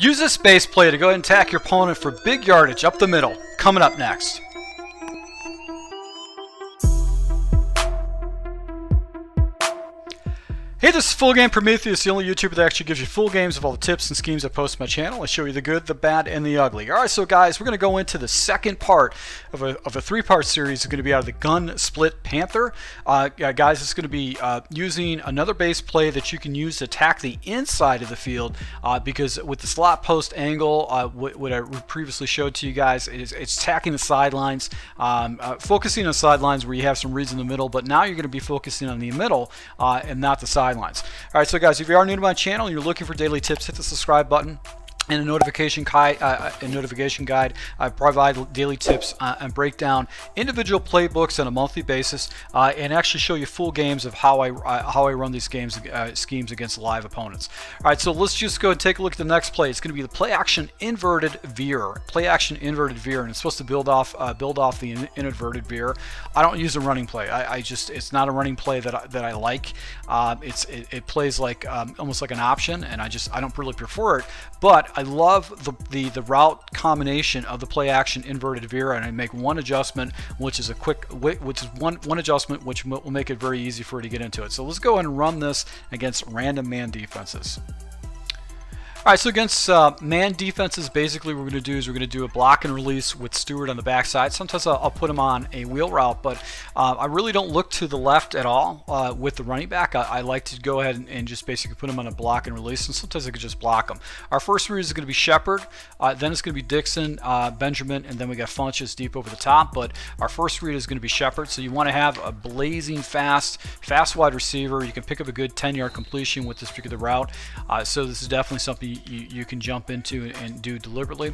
Use this base play to go ahead and attack your opponent for big yardage up the middle. Coming up next. Hey, this is Full Game Prometheus, the only YouTuber that actually gives you full games of all the tips and schemes I post on my channel. I show you the good, the bad, and the ugly. Alright, so guys, we're going to go into the second part of a three-part series. It's going to be out of the gun Split Panther. Guys, it's going to be using another base play that you can use to attack the inside of the field because with the slot post angle, what I previously showed to you guys, it's attacking the sidelines, focusing on sidelines where you have some reads in the middle, but now you're going to be focusing on the middle and not the sidelines. Alright, so guys, if you are new to my channel and you're looking for daily tips, hit the subscribe button. And a notification guide. I provide daily tips and break down individual playbooks on a monthly basis, and actually show you full games of how I run these games schemes against live opponents. All right, so let's just go and take a look at the next play. It's going to be the play action inverted Veer. Play action inverted Veer, and it's supposed to build off the inverted Veer. I don't use a running play. It's not a running play that I like. It plays like almost like an option, and I don't really prefer it, but I love the route combination of the play action inverted Veer, and I make one adjustment, which is one adjustment which will make it very easy for you to get into it. So let's go ahead and run this against random man defenses. Alright, so against man defenses, basically what we're going to do is we're going to do a block and release with Stewart on the backside. Sometimes I'll put him on a wheel route, but I really don't look to the left at all with the running back. I like to go ahead and just basically put him on a block and release, and sometimes I could just block him. Our first read is going to be Shepard, then it's going to be Dixon, Benjamin, and then we got Funches deep over the top, but our first read is going to be Shepard. So you want to have a blazing fast wide receiver. You can pick up a good 10-yard completion with this particular route. So this is definitely something you can jump into and do deliberately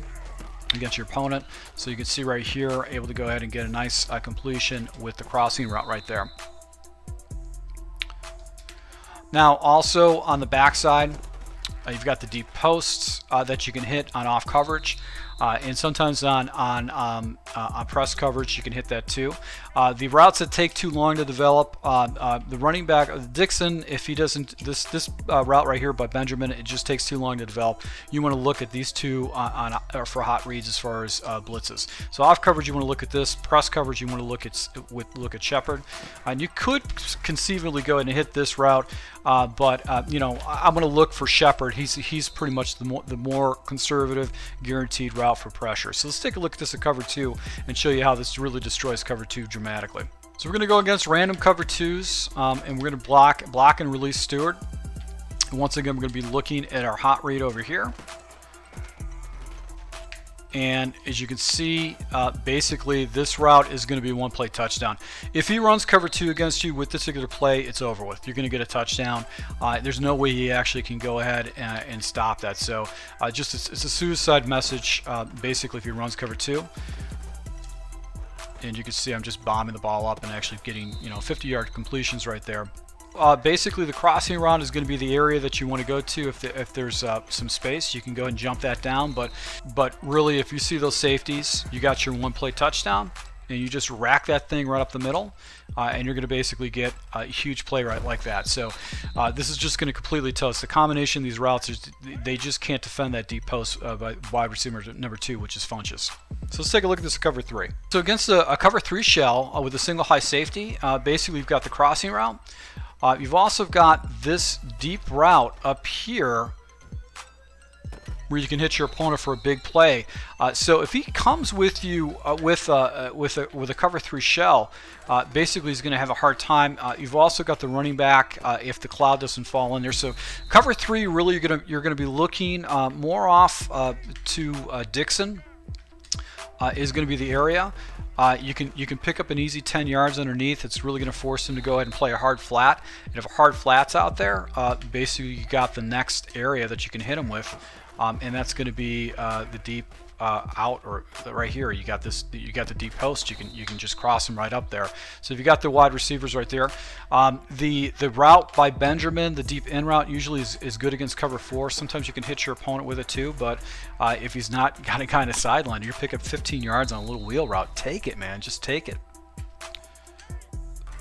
against your opponent. So you can see right here, able to go ahead and get a nice completion with the crossing route right there. Now also on the backside, you've got the deep posts that you can hit on off coverage. And sometimes on press coverage you can hit that too. The routes that take too long to develop, the running back Dixon, if he doesn't, this route right here by Benjamin, it just takes too long to develop. You want to look at these two for hot reads as far as blitzes. So off coverage you want to look at this. Press coverage you want to look at Shepard. And you could conceivably go ahead and hit this route, but you know, I'm going to look for Shepard. He's pretty much the more conservative, guaranteed route for pressure. So let's take a look at this at cover 2 and show you how this really destroys cover 2 dramatically. So we're going to go against random cover 2s, and we're going to block and release Stewart. And once again, we're going to be looking at our hot read over here. And as you can see, basically this route is going to be one play touchdown. If he runs cover 2 against you with this particular play, it's over with. You're going to get a touchdown. There's no way he actually can go ahead and stop that. So it's a suicide message basically if he runs cover 2. And you can see I'm just bombing the ball up and actually getting 50-yard completions right there. Basically the crossing route is going to be the area that you want to go to. If there's some space, you can go and jump that down, but really if you see those safeties, you got your one play touchdown, and you just rack that thing right up the middle, and you're going to basically get a huge play right like that. So this is just going to completely toast. The combination of these routes, they just can't defend that deep post by wide receiver number 2, which is Funches. So let's take a look at this cover 3. So against a cover 3 shell with a single high safety, basically you've got the crossing route. You've also got this deep route up here where you can hit your opponent for a big play. So if he comes with you with a cover 3 shell, basically he's going to have a hard time. You've also got the running back if the cloud doesn't fall in there. So cover 3, really you're going to be looking more off to Dixon. Is going to be the area. You can pick up an easy 10 yards underneath. It's really going to force him to go ahead and play a hard flat. And if a hard flat's out there, basically you got the next area that you can hit him with, and that's going to be the deep out, or right here. You got the deep post. You can just cross him right up there. So if you got the wide receivers right there, the route by Benjamin, the deep in route, usually is good against cover 4. Sometimes you can hit your opponent with it too, but if he's not got a kind of sideline, you pick up 15 yards on a little wheel route. Take it, man. Just take it.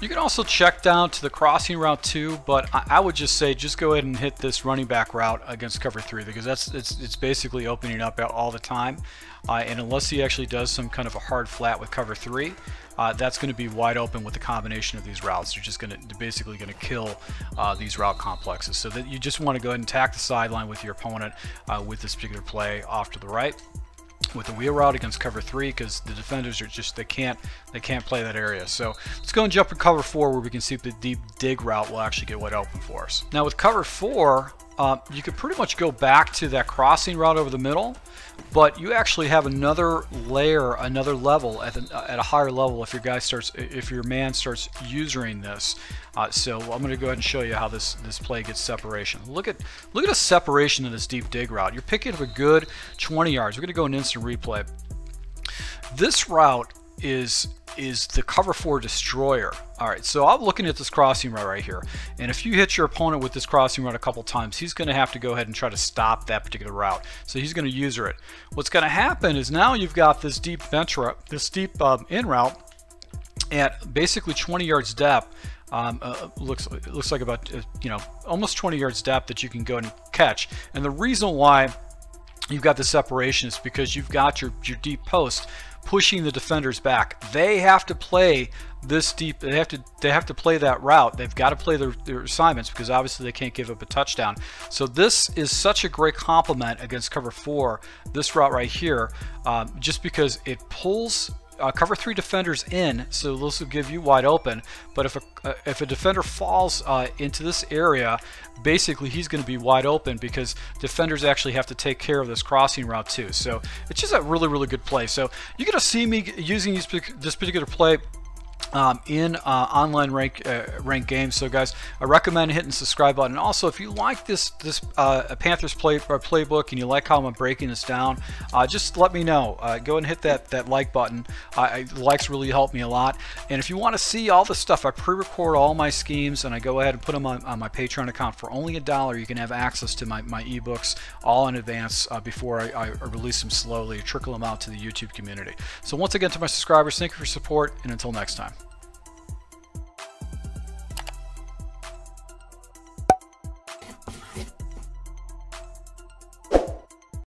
You can also check down to the crossing route too, but I would just say just go ahead and hit this running back route against cover 3, because it's basically opening up all the time, and unless he actually does some kind of a hard flat with cover 3, that's going to be wide open with the combination of these routes. You're just basically going to kill these route complexes. So that you just want to go ahead and attack the sideline with your opponent with this particular play off to the right with the wheel route against cover 3, because the defenders are just they can't play that area. So let's go and jump in cover 4, where we can see if the deep dig route will actually get wide open for us. Now with cover 4, you could pretty much go back to that crossing route over the middle, but you actually have another layer, another level at a higher level if your man starts using this. So I'm going to go ahead and show you how this play gets separation. Look at a separation in this deep dig route. You're picking up a good 20 yards. We're going to go in instant replay. This route is the cover 4 destroyer. Alright, so I'm looking at this crossing route right here, and if you hit your opponent with this crossing route a couple times, he's going to have to go ahead and try to stop that particular route. So he's going to user it. What's going to happen is now you've got this deep in route at basically 20 yards depth. Looks like about almost 20 yards depth that you can go and catch. And the reason why you've got the separation is because you've got your deep post pushing the defenders back. They have to play this deep. They have to play that route. They've got to play their assignments, because obviously they can't give up a touchdown. So this is such a great complement against cover 4. This route right here, just because it pulls cover 3 defenders in, so this will give you wide open. But if a defender falls into this area, basically he's going to be wide open, because defenders actually have to take care of this crossing route too. So it's just a really good play. So you're going to see me using this particular play in online rank games. So guys, I recommend hitting the subscribe button. Also, if you like this Panthers playbook and you like how I'm breaking this down, just let me know. Go and hit that like button. Likes really help me a lot. And if you want to see all the stuff, I pre-record all my schemes and I go ahead and put them on my Patreon account for only $1. You can have access to my ebooks all in advance before I release them slowly, trickle them out to the YouTube community. So once again, to my subscribers, thank you for your support, and until next time.